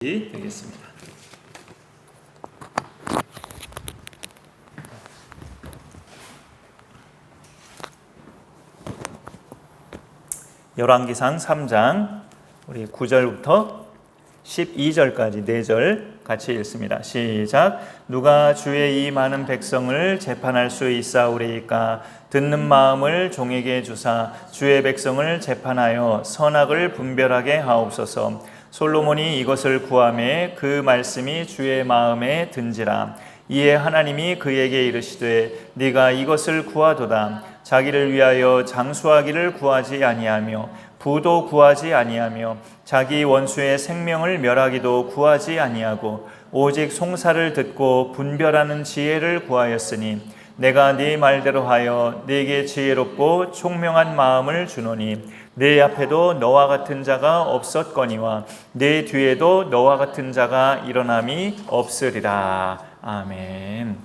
되겠습니다. 열왕기상 3장 우리 9절부터 12절까지 4절 같이 읽습니다. 시작. 누가 주의 이 많은 백성을 재판할 수 있사오리이까? 듣는 마음을 종에게 주사 주의 백성을 재판하여 선악을 분별하게 하옵소서. 솔로몬이 이것을 구하매 그 말씀이 주의 마음에 든지라. 이에 하나님이 그에게 이르시되 네가 이것을 구하도다. 자기를 위하여 장수하기를 구하지 아니하며 부도 구하지 아니하며 자기 원수의 생명을 멸하기도 구하지 아니하고 오직 송사를 듣고 분별하는 지혜를 구하였으니 내가 네 말대로 하여 네게 지혜롭고 총명한 마음을 주노니 네 앞에도 너와 같은 자가 없었거니와 네 뒤에도 너와 같은 자가 일어남이 없으리라. 아멘.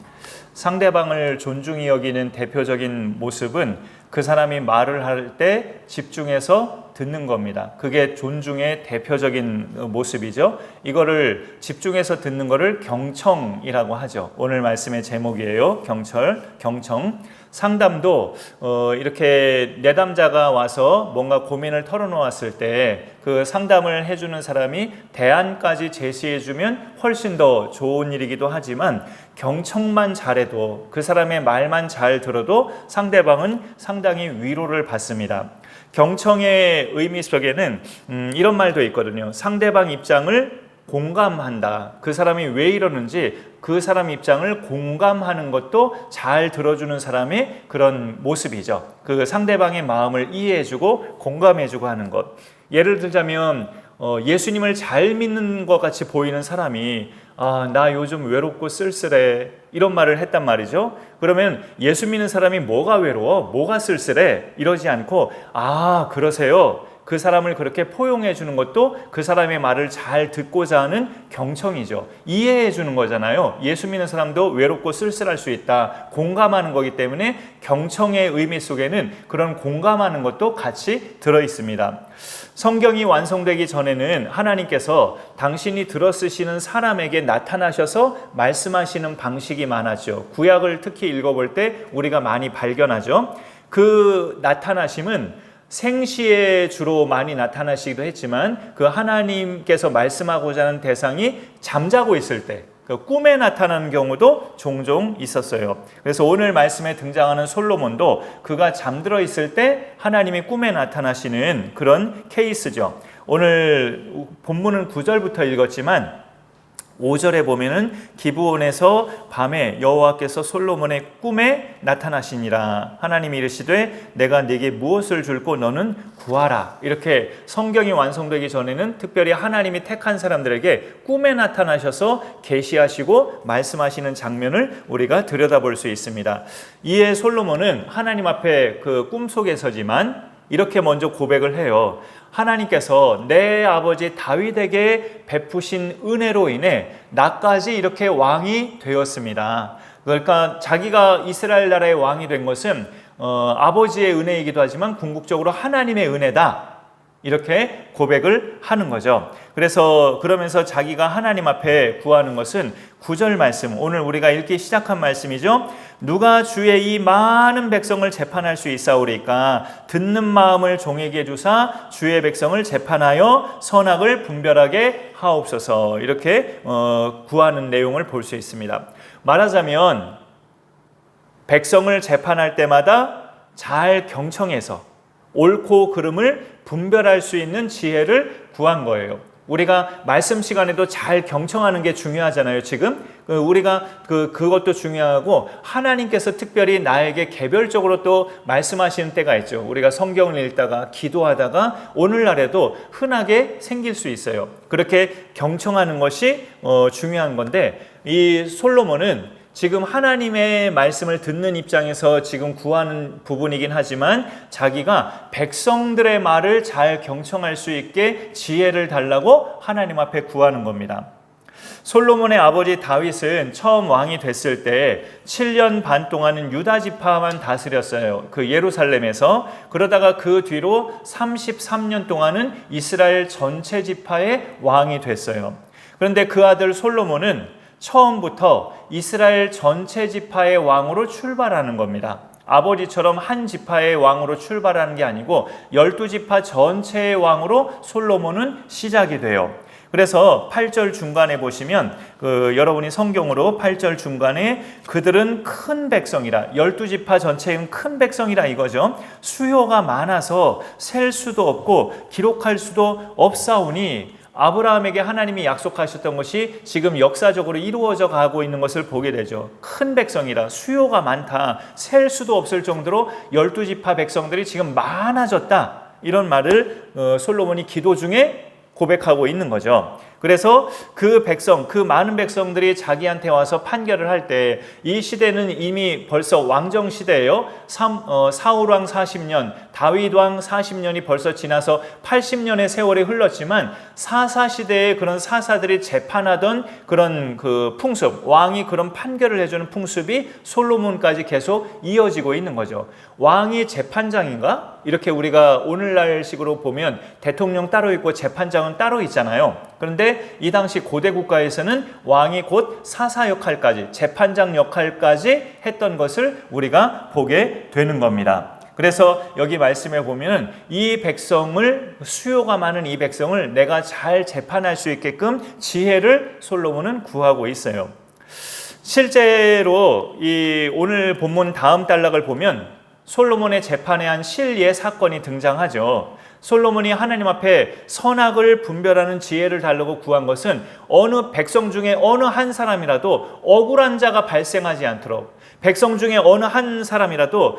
상대방을 존중히 여기는 대표적인 모습은 그 사람이 말을 할 때 집중해서 듣는 겁니다. 그게 존중의 대표적인 모습이죠. 이거를 집중해서 듣는 거를 경청이라고 하죠. 오늘 말씀의 제목이에요. 경청. 상담도 이렇게 내담자가 와서 뭔가 고민을 털어놓았을 때 그 상담을 해주는 사람이 대안까지 제시해주면 훨씬 더 좋은 일이기도 하지만 경청만 잘해도 그 사람의 말만 잘 들어도 상대방은 상당히 위로를 받습니다. 경청의 의미 속에는 이런 말도 있거든요. 상대방 입장을 공감한다. 그 사람이 왜 이러는지 그 사람 입장을 공감하는 것도 잘 들어주는 사람의 그런 모습이죠. 그 상대방의 마음을 이해해주고 공감해주고 하는 것. 예를 들자면 예수님을 잘 믿는 것 같이 보이는 사람이 나 요즘 외롭고 쓸쓸해 이런 말을 했단 말이죠. 그러면 예수 믿는 사람이 뭐가 외로워? 뭐가 쓸쓸해? 이러지 않고 그러세요. 그 사람을 그렇게 포용해 주는 것도 그 사람의 말을 잘 듣고자 하는 경청이죠. 이해해 주는 거잖아요. 예수 믿는 사람도 외롭고 쓸쓸할 수 있다. 공감하는 거기 때문에 경청의 의미 속에는 그런 공감하는 것도 같이 들어 있습니다. 성경이 완성되기 전에는 하나님께서 당신이 들어 쓰시는 사람에게 나타나셔서 말씀하시는 방식이 많았죠. 구약을 특히 읽어볼 때 우리가 많이 발견하죠. 그 나타나심은 생시에 주로 많이 나타나시기도 했지만 그 하나님께서 말씀하고자 하는 대상이 잠자고 있을 때 꿈에 나타나는 경우도 종종 있었어요. 그래서 오늘 말씀에 등장하는 솔로몬도 그가 잠들어 있을 때 하나님이 꿈에 나타나시는 그런 케이스죠. 오늘 본문은 9절부터 읽었지만 5절에 보면은 기브온에서 밤에 여호와께서 솔로몬의 꿈에 나타나시니라. 하나님이 이르시되 내가 네게 무엇을 줄고 너는 구하라. 이렇게 성경이 완성되기 전에는 특별히 하나님이 택한 사람들에게 꿈에 나타나셔서 계시하시고 말씀하시는 장면을 우리가 들여다볼 수 있습니다. 이에 솔로몬은 하나님 앞에 그 꿈속에서지만 이렇게 먼저 고백을 해요. 하나님께서 내 아버지 다윗에게 베푸신 은혜로 인해 나까지 이렇게 왕이 되었습니다. 그러니까 자기가 이스라엘 나라의 왕이 된 것은 아버지의 은혜이기도 하지만 궁극적으로 하나님의 은혜다. 이렇게 고백을 하는 거죠. 그래서 그러면서 자기가 하나님 앞에 구하는 것은 9절 말씀, 오늘 우리가 읽기 시작한 말씀이죠. 누가 주의 이 많은 백성을 재판할 수 있사오리까? 듣는 마음을 종에게 주사 주의 백성을 재판하여 선악을 분별하게 하옵소서. 이렇게 구하는 내용을 볼 수 있습니다. 말하자면 백성을 재판할 때마다 잘 경청해서 옳고 그름을 분별할 수 있는 지혜를 구한 거예요. 우리가 말씀 시간에도 잘 경청하는 게 중요하잖아요. 지금 우리가 그것도 중요하고 하나님께서 특별히 나에게 개별적으로 또 말씀하시는 때가 있죠. 우리가 성경을 읽다가 기도하다가 오늘날에도 흔하게 생길 수 있어요. 그렇게 경청하는 것이 중요한 건데 이 솔로몬은 지금 하나님의 말씀을 듣는 입장에서 지금 구하는 부분이긴 하지만 자기가 백성들의 말을 잘 경청할 수 있게 지혜를 달라고 하나님 앞에 구하는 겁니다. 솔로몬의 아버지 다윗은 처음 왕이 됐을 때 7년 반 동안은 유다 지파만 다스렸어요. 그 예루살렘에서. 그러다가 그 뒤로 33년 동안은 이스라엘 전체 지파의 왕이 됐어요. 그런데 그 아들 솔로몬은 처음부터 이스라엘 전체 지파의 왕으로 출발하는 겁니다. 아버지처럼 한 지파의 왕으로 출발하는 게 아니고 12지파 전체의 왕으로 솔로몬은 시작이 돼요. 그래서 8절 중간에 보시면 여러분이 성경으로 8절 중간에 그들은 큰 백성이라, 12지파 전체는 큰 백성이라 이거죠. 수요가 많아서 셀 수도 없고 기록할 수도 없사오니 아브라함에게 하나님이 약속하셨던 것이 지금 역사적으로 이루어져 가고 있는 것을 보게 되죠. 큰 백성이라, 수요가 많다, 셀 수도 없을 정도로 12지파 백성들이 지금 많아졌다, 이런 말을 솔로몬이 기도 중에 고백하고 있는 거죠. 그래서 그 백성, 그 많은 백성들이 자기한테 와서 판결을 할 때, 이 시대는 이미 벌써 왕정 시대예요. 사울 왕 40년, 다윗 왕 40년이 벌써 지나서 80년의 세월이 흘렀지만 사사 시대에 그런 사사들이 재판하던 그런 그 풍습, 왕이 그런 판결을 해주는 풍습이 솔로몬까지 계속 이어지고 있는 거죠. 왕이 재판장인가? 이렇게 우리가 오늘날식으로 보면 대통령 따로 있고 재판장은 따로 있잖아요. 그런데 이 당시 고대 국가에서는 왕이 곧 사사 역할까지, 재판장 역할까지 했던 것을 우리가 보게 되는 겁니다. 그래서 여기 말씀에 보면 이 백성을, 수요가 많은 이 백성을 내가 잘 재판할 수 있게끔 지혜를 솔로몬은 구하고 있어요. 실제로 이 오늘 본문 다음 단락을 보면 솔로몬의 재판에 한 실예 사건이 등장하죠. 솔로몬이 하나님 앞에 선악을 분별하는 지혜를 달라고 구한 것은 어느 백성 중에 어느 한 사람이라도 억울한 자가 발생하지 않도록, 백성 중에 어느 한 사람이라도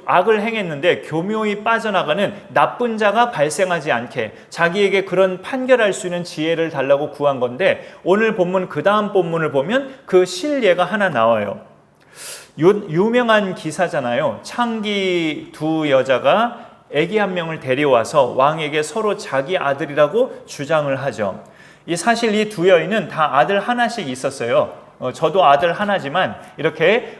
악을 행했는데 교묘히 빠져나가는 나쁜 자가 발생하지 않게 자기에게 그런 판결할 수 있는 지혜를 달라고 구한 건데, 오늘 본문 그 다음 본문을 보면 그 실예가 하나 나와요. 유명한 기사잖아요. 창기 두 여자가 아기 한 명을 데려와서 왕에게 서로 자기 아들이라고 주장을 하죠. 사실 이 두 여인은 다 아들 하나씩 있었어요. 저도 아들 하나지만 이렇게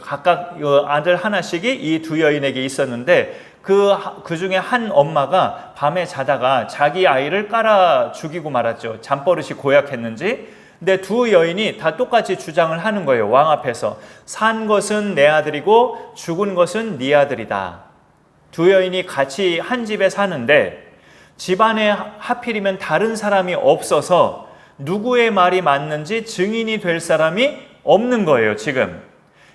각각 아들 하나씩이 이 두 여인에게 있었는데, 그 중에 한 엄마가 밤에 자다가 자기 아이를 깔아 죽이고 말았죠. 잠버릇이 고약했는지. 근데 두 여인이 다 똑같이 주장을 하는 거예요. 왕 앞에서. 산 것은 내 아들이고 죽은 것은 네 아들이다. 두 여인이 같이 한 집에 사는데 집안에 하필이면 다른 사람이 없어서 누구의 말이 맞는지 증인이 될 사람이 없는 거예요, 지금.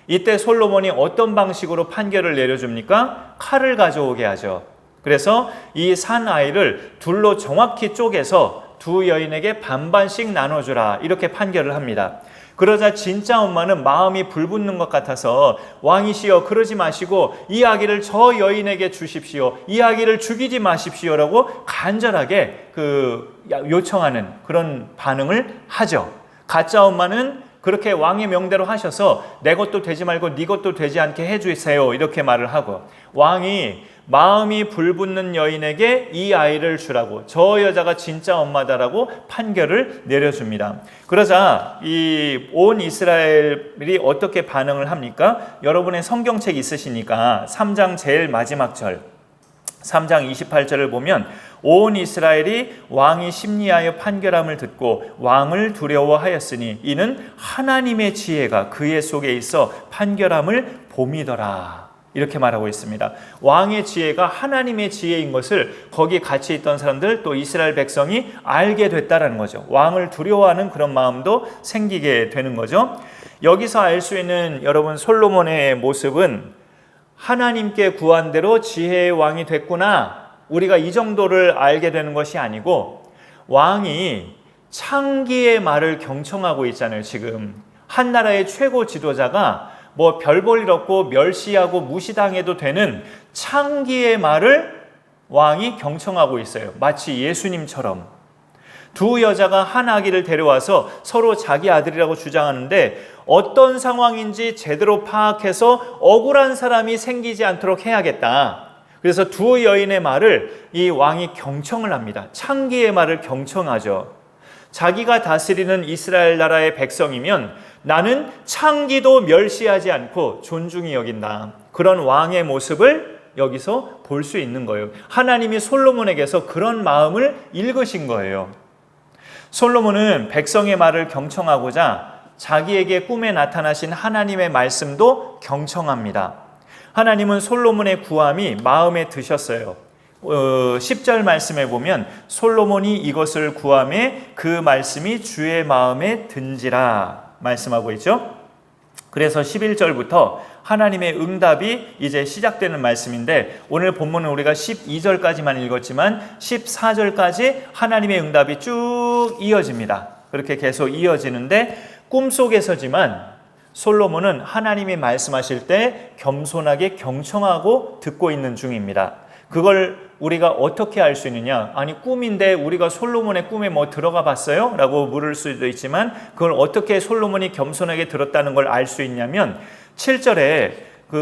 이때 솔로몬이 어떤 방식으로 판결을 내려줍니까? 칼을 가져오게 하죠. 그래서 이 산 아이를 둘로 정확히 쪼개서 두 여인에게 반반씩 나눠주라, 이렇게 판결을 합니다. 그러자 진짜 엄마는 마음이 불붙는 것 같아서 왕이시여 그러지 마시고 이 아기를 저 여인에게 주십시오, 이 아기를 죽이지 마십시오라고 간절하게 요청하는 그런 반응을 하죠. 가짜 엄마는 그렇게 왕의 명대로 하셔서 내 것도 되지 말고 네 것도 되지 않게 해주세요, 이렇게 말을 하고, 왕이 마음이 불붙는 여인에게 이 아이를 주라고, 저 여자가 진짜 엄마다라고 판결을 내려줍니다. 그러자 이 온 이스라엘이 어떻게 반응을 합니까? 여러분의 성경책 있으시니까 3장 제일 마지막 절, 3장 28절을 보면 온 이스라엘이 왕이 심리하여 판결함을 듣고 왕을 두려워하였으니 이는 하나님의 지혜가 그의 속에 있어 판결함을 봄이더라, 이렇게 말하고 있습니다. 왕의 지혜가 하나님의 지혜인 것을 거기 같이 있던 사람들, 또 이스라엘 백성이 알게 됐다라는 거죠. 왕을 두려워하는 그런 마음도 생기게 되는 거죠. 여기서 알 수 있는 여러분 솔로몬의 모습은 하나님께 구한 대로 지혜의 왕이 됐구나, 우리가 이 정도를 알게 되는 것이 아니고, 왕이 창기의 말을 경청하고 있잖아요. 지금 한 나라의 최고 지도자가 뭐 별 볼 일 없고 멸시하고 무시당해도 되는 창기의 말을 왕이 경청하고 있어요. 마치 예수님처럼. 두 여자가 한 아기를 데려와서 서로 자기 아들이라고 주장하는데 어떤 상황인지 제대로 파악해서 억울한 사람이 생기지 않도록 해야겠다. 그래서 두 여인의 말을 이 왕이 경청을 합니다. 창기의 말을 경청하죠. 자기가 다스리는 이스라엘 나라의 백성이면 나는 창기도 멸시하지 않고 존중히 여긴다. 그런 왕의 모습을 여기서 볼 수 있는 거예요. 하나님이 솔로몬에게서 그런 마음을 읽으신 거예요. 솔로몬은 백성의 말을 경청하고자 자기에게 꿈에 나타나신 하나님의 말씀도 경청합니다. 하나님은 솔로몬의 구함이 마음에 드셨어요. 10절 말씀에 보면 솔로몬이 이것을 구하매 그 말씀이 주의 마음에 든지라 말씀하고 있죠. 그래서 11절부터 하나님의 응답이 이제 시작되는 말씀인데, 오늘 본문은 우리가 12절까지만 읽었지만 14절까지 하나님의 응답이 쭉 이어집니다. 그렇게 계속 이어지는데, 꿈속에서지만 솔로몬은 하나님이 말씀하실 때 겸손하게 경청하고 듣고 있는 중입니다. 그걸 우리가 어떻게 알 수 있느냐? 아니, 꿈인데 우리가 솔로몬의 꿈에 뭐 들어가 봤어요? 라고 물을 수도 있지만, 그걸 어떻게 솔로몬이 겸손하게 들었다는 걸 알 수 있냐면 7절에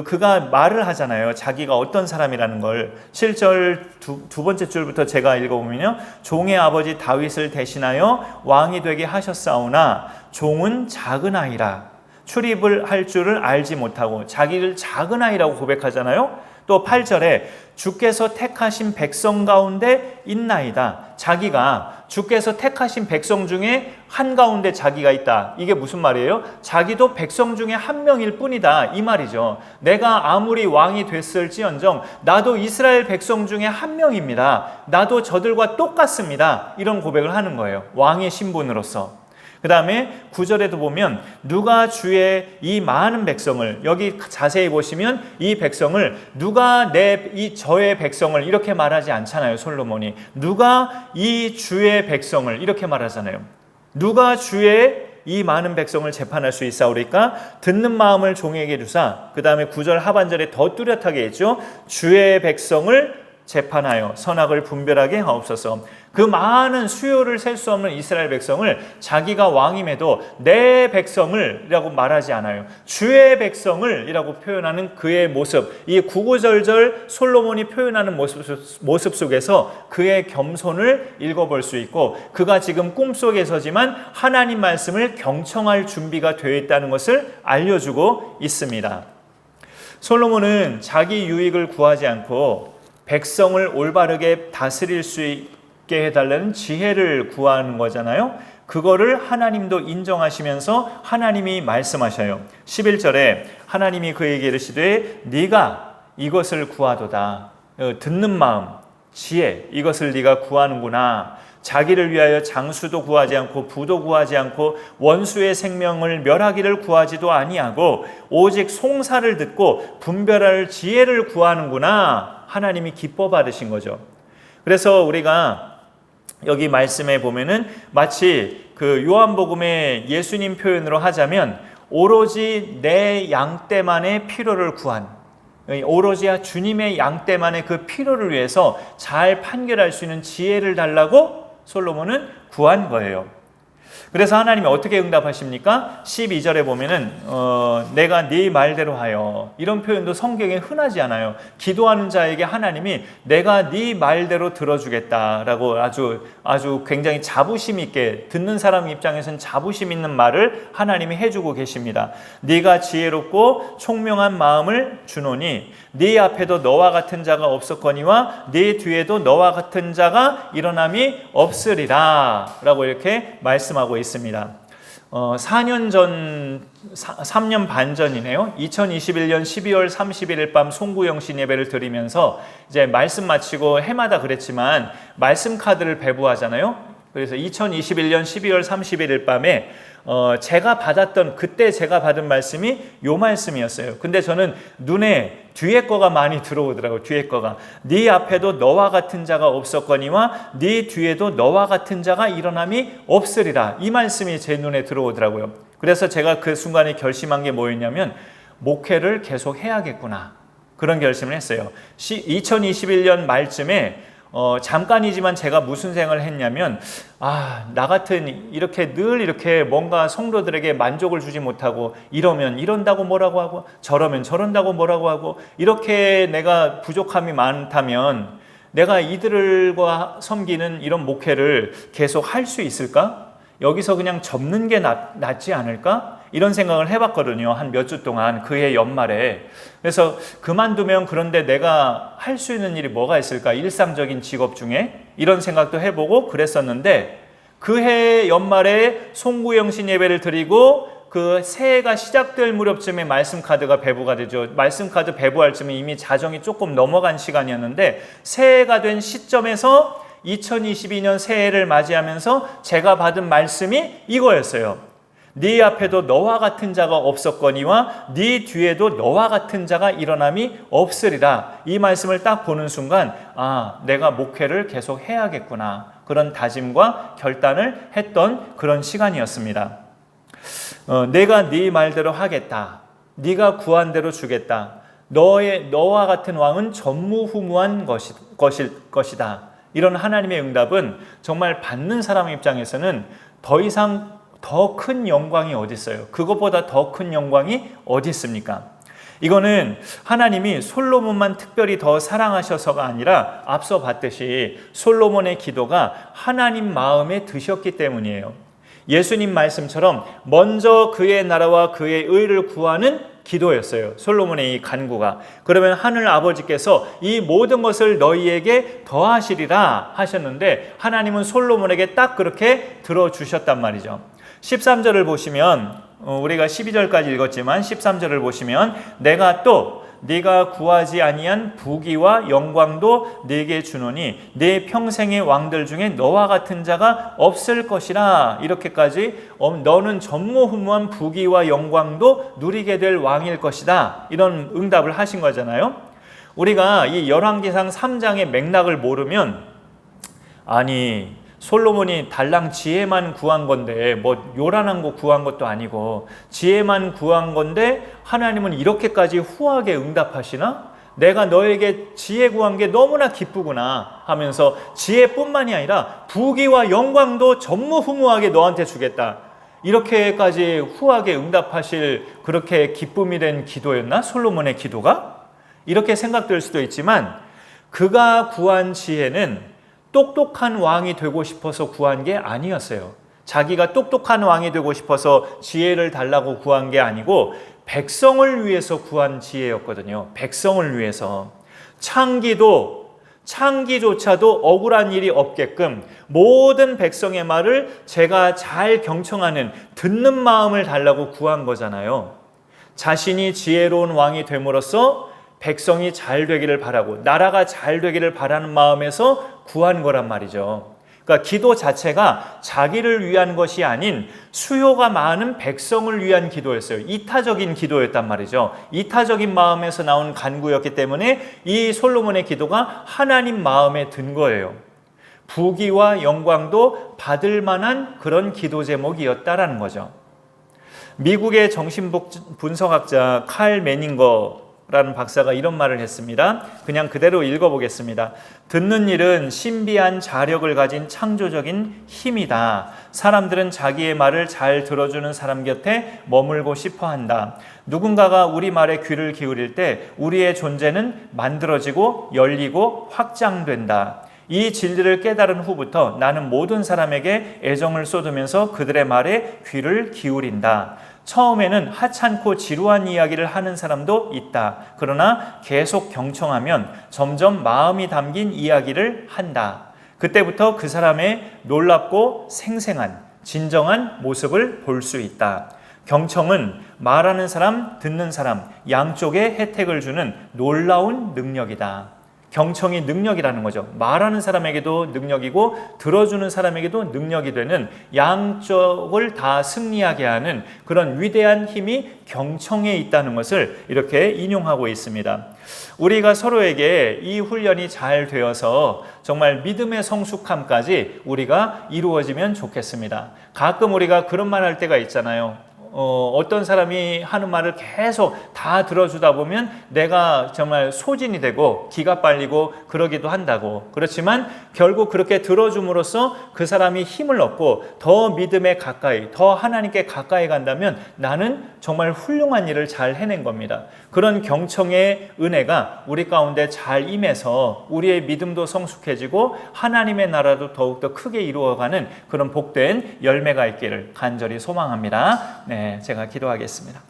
그가 말을 하잖아요. 자기가 어떤 사람이라는 걸. 7절 두 번째 줄부터 제가 읽어보면요, 종의 아버지 다윗을 대신하여 왕이 되게 하셨사오나 종은 작은 아이라 출입을 할 줄을 알지 못하고, 자기를 작은 아이라고 고백하잖아요. 또 8절에 주께서 택하신 백성 가운데 있나이다. 자기가 주께서 택하신 백성 중에 한가운데 자기가 있다. 이게 무슨 말이에요? 자기도 백성 중에 한 명일 뿐이다, 이 말이죠. 내가 아무리 왕이 됐을지언정 나도 이스라엘 백성 중에 한 명입니다. 나도 저들과 똑같습니다. 이런 고백을 하는 거예요, 왕의 신분으로서. 그 다음에 9절에도 보면 누가 주의 이 많은 백성을, 여기 자세히 보시면 이 백성을 누가 저의 백성을 이렇게 말하지 않잖아요. 솔로몬이 누가 이 주의 백성을 이렇게 말하잖아요. 누가 주의 이 많은 백성을 재판할 수 있사오리까? 듣는 마음을 종에게 주사. 그 다음에 9절 하반절에 더 뚜렷하게 했죠. 주의 백성을 재판하여 선악을 분별하게 하옵소서. 그 많은 수요를 셀 수 없는 이스라엘 백성을 자기가 왕임에도 내 백성을 이라고 말하지 않아요. 주의 백성을 이라고 표현하는 그의 모습, 이 구구절절 솔로몬이 표현하는 모습 속에서 그의 겸손을 읽어볼 수 있고, 그가 지금 꿈속에서지만 하나님 말씀을 경청할 준비가 되어 있다는 것을 알려주고 있습니다. 솔로몬은 자기 유익을 구하지 않고 백성을 올바르게 다스릴 수 있게 해달라는 지혜를 구하는 거잖아요. 그거를 하나님도 인정하시면서 하나님이 말씀하셔요. 11절에 하나님이 그에게 이르시되 네가 이것을 구하도다. 듣는 마음, 지혜, 이것을 네가 구하는구나. 자기를 위하여 장수도 구하지 않고 부도 구하지 않고 원수의 생명을 멸하기를 구하지도 아니하고 오직 송사를 듣고 분별할 지혜를 구하는구나. 하나님이 기뻐 받으신 거죠. 그래서 우리가 여기 말씀에 보면은 마치 그 요한복음의 예수님 표현으로 하자면 오로지 내 양떼만의 필요를 구한, 오로지 주님의 양떼만의 그 필요를 위해서 잘 판결할 수 있는 지혜를 달라고 솔로몬은 구한 거예요. 그래서 하나님이 어떻게 응답하십니까? 12절에 보면은 내가 네 말대로 하여, 이런 표현도 성경에 흔하지 않아요. 기도하는 자에게 하나님이 내가 네 말대로 들어주겠다라고 아주 굉장히 자부심 있게, 듣는 사람 입장에서는 자부심 있는 말을 하나님이 해주고 계십니다. 네가 지혜롭고 총명한 마음을 주노니 네 앞에도 너와 같은 자가 없었거니와 네 뒤에도 너와 같은 자가 일어남이 없으리라 라고 이렇게 말씀하고 있습니다. 3년 반 전이네요. 2021년 12월 31일 밤 송구영신 예배를 드리면서 이제 말씀 마치고 해마다 그랬지만 말씀 카드를 배부하잖아요. 그래서 2021년 12월 31일 밤에 그때 제가 받은 말씀이 요 말씀이었어요. 근데 저는 눈에 뒤에 거가 많이 들어오더라고요. 뒤에 거가 네 앞에도 너와 같은 자가 없었거니와 네 뒤에도 너와 같은 자가 일어남이 없으리라. 이 말씀이 제 눈에 들어오더라고요. 그래서 제가 그 순간에 결심한 게 뭐였냐면 목회를 계속 해야겠구나. 그런 결심을 했어요. 2021년 말쯤에 잠깐이지만 제가 무슨 생각을 했냐면, 나 같은 이렇게 늘 이렇게 뭔가 성도들에게 만족을 주지 못하고 이러면 이런다고 뭐라고 하고 저러면 저런다고 뭐라고 하고 이렇게 내가 부족함이 많다면 내가 이들과 섬기는 이런 목회를 계속 할 수 있을까? 여기서 그냥 접는 게 낫지 않을까? 이런 생각을 해봤거든요. 한 몇 주 동안 그해 연말에. 그래서 그만두면 그런데 내가 할 수 있는 일이 뭐가 있을까? 일상적인 직업 중에 이런 생각도 해보고 그랬었는데 그해 연말에 송구영신 예배를 드리고 그 새해가 시작될 무렵쯤에 말씀 카드가 배부가 되죠. 말씀 카드 배부할 쯤에 이미 자정이 조금 넘어간 시간이었는데 새해가 된 시점에서 2022년 새해를 맞이하면서 제가 받은 말씀이 이거였어요. 네 앞에도 너와 같은 자가 없었거니와 네 뒤에도 너와 같은 자가 일어남이 없으리라. 이 말씀을 딱 보는 순간 내가 목회를 계속 해야겠구나. 그런 다짐과 결단을 했던 그런 시간이었습니다. 내가 네 말대로 하겠다. 네가 구한 대로 주겠다. 너와 같은 왕은 전무후무한 것이다. 이런 하나님의 응답은 정말 받는 사람 입장에서는 더 이상 더 큰 영광이 어디 있어요? 그것보다 더 큰 영광이 어디 있습니까? 이거는 하나님이 솔로몬만 특별히 더 사랑하셔서가 아니라 앞서 봤듯이 솔로몬의 기도가 하나님 마음에 드셨기 때문이에요. 예수님 말씀처럼 먼저 그의 나라와 그의 의를 구하는 기도였어요. 솔로몬의 이 간구가. 그러면 하늘 아버지께서 이 모든 것을 너희에게 더하시리라 하셨는데 하나님은 솔로몬에게 딱 그렇게 들어주셨단 말이죠. 13절을 보시면 우리가 12절까지 읽었지만 13절을 보시면 내가 또 네가 구하지 아니한 부귀와 영광도 네게 주노니 네 평생의 왕들 중에 너와 같은 자가 없을 것이라. 이렇게까지 너는 전무후무한 부귀와 영광도 누리게 될 왕일 것이다. 이런 응답을 하신 거잖아요. 우리가 이 열왕기상 3장의 맥락을 모르면 아니 솔로몬이 달랑 지혜만 구한 건데 뭐 요란한 거 구한 것도 아니고 지혜만 구한 건데 하나님은 이렇게까지 후하게 응답하시나? 내가 너에게 지혜 구한 게 너무나 기쁘구나 하면서 지혜뿐만이 아니라 부귀와 영광도 전무후무하게 너한테 주겠다. 이렇게까지 후하게 응답하실 그렇게 기쁨이 된 기도였나? 솔로몬의 기도가? 이렇게 생각될 수도 있지만 그가 구한 지혜는 똑똑한 왕이 되고 싶어서 구한 게 아니었어요. 자기가 똑똑한 왕이 되고 싶어서 지혜를 달라고 구한 게 아니고 백성을 위해서 구한 지혜였거든요. 백성을 위해서. 창기조차도 억울한 일이 없게끔 모든 백성의 말을 제가 잘 경청하는 듣는 마음을 달라고 구한 거잖아요. 자신이 지혜로운 왕이 됨으로써 백성이 잘 되기를 바라고 나라가 잘 되기를 바라는 마음에서 구한 거란 말이죠. 그러니까 기도 자체가 자기를 위한 것이 아닌 수요가 많은 백성을 위한 기도였어요. 이타적인 기도였단 말이죠. 이타적인 마음에서 나온 간구였기 때문에 이 솔로몬의 기도가 하나님 마음에 든 거예요. 부귀와 영광도 받을 만한 그런 기도 제목이었다라는 거죠. 미국의 정신분석학자 칼 매닝거 라는 박사가 이런 말을 했습니다. 그냥 그대로 읽어보겠습니다. 듣는 일은 신비한 자력을 가진 창조적인 힘이다. 사람들은 자기의 말을 잘 들어주는 사람 곁에 머물고 싶어 한다. 누군가가 우리 말에 귀를 기울일 때 우리의 존재는 만들어지고 열리고 확장된다. 이 진리를 깨달은 후부터 나는 모든 사람에게 애정을 쏟으면서 그들의 말에 귀를 기울인다. 처음에는 하찮고 지루한 이야기를 하는 사람도 있다. 그러나 계속 경청하면 점점 마음이 담긴 이야기를 한다. 그때부터 그 사람의 놀랍고 생생한 진정한 모습을 볼 수 있다. 경청은 말하는 사람, 듣는 사람 양쪽에 혜택을 주는 놀라운 능력이다. 경청이 능력이라는 거죠. 말하는 사람에게도 능력이고 들어주는 사람에게도 능력이 되는 양쪽을 다 승리하게 하는 그런 위대한 힘이 경청에 있다는 것을 이렇게 인용하고 있습니다. 우리가 서로에게 이 훈련이 잘 되어서 정말 믿음의 성숙함까지 우리가 이루어지면 좋겠습니다. 가끔 우리가 그런 말 할 때가 있잖아요. 어떤 사람이 하는 말을 계속 다 들어주다 보면 내가 정말 소진이 되고 기가 빨리고 그러기도 한다고. 그렇지만 결국 그렇게 들어줌으로써 그 사람이 힘을 얻고 더 믿음에 가까이, 더 하나님께 가까이 간다면 나는 정말 훌륭한 일을 잘 해낸 겁니다. 그런 경청의 은혜가 우리 가운데 잘 임해서 우리의 믿음도 성숙해지고 하나님의 나라도 더욱더 크게 이루어가는 그런 복된 열매가 있기를 간절히 소망합니다. 네, 제가 기도하겠습니다.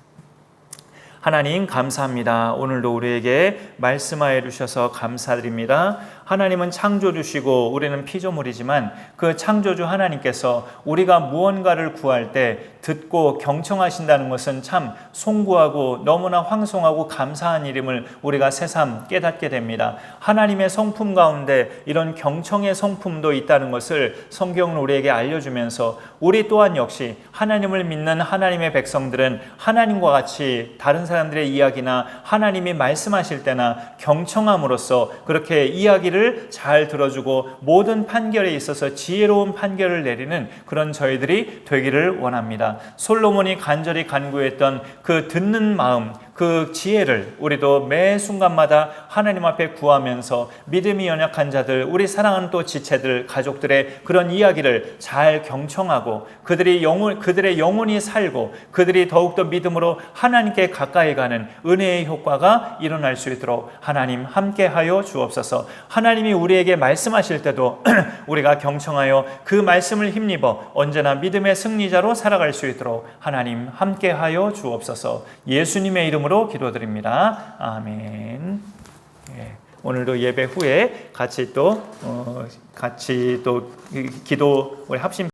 하나님 감사합니다. 오늘도 우리에게 말씀하여 주셔서 감사드립니다. 하나님은 창조주시고 우리는 피조물이지만 그 창조주 하나님께서 우리가 무언가를 구할 때 듣고 경청하신다는 것은 참 송구하고 너무나 황송하고 감사한 일임을 우리가 새삼 깨닫게 됩니다. 하나님의 성품 가운데 이런 경청의 성품도 있다는 것을 성경은 우리에게 알려주면서 우리 또한 역시 하나님을 믿는 하나님의 백성들은 하나님과 같이 다른 사람들의 이야기나 하나님이 말씀하실 때나 경청함으로써 그렇게 이야기를 잘 들어주고 모든 판결에 있어서 지혜로운 판결을 내리는 그런 저희들이 되기를 원합니다. 솔로몬이 간절히 간구했던 그 듣는 마음, 그 지혜를 우리도 매 순간마다 하나님 앞에 구하면서 믿음이 연약한 자들, 우리 사랑하는 또 지체들, 가족들의 그런 이야기를 잘 경청하고 그들의 영혼이 살고 그들이 더욱더 믿음으로 하나님께 가까이 가는 은혜의 효과가 일어날 수 있도록 하나님 함께하여 주옵소서. 하나님이 우리에게 말씀하실 때도 우리가 경청하여 그 말씀을 힘입어 언제나 믿음의 승리자로 살아갈 수 있도록 하나님 함께하여 주옵소서. 예수님의 이름으로 기도드립니다. 아멘. 예, 오늘도 예배 후에 같이 또 기도 우리 합심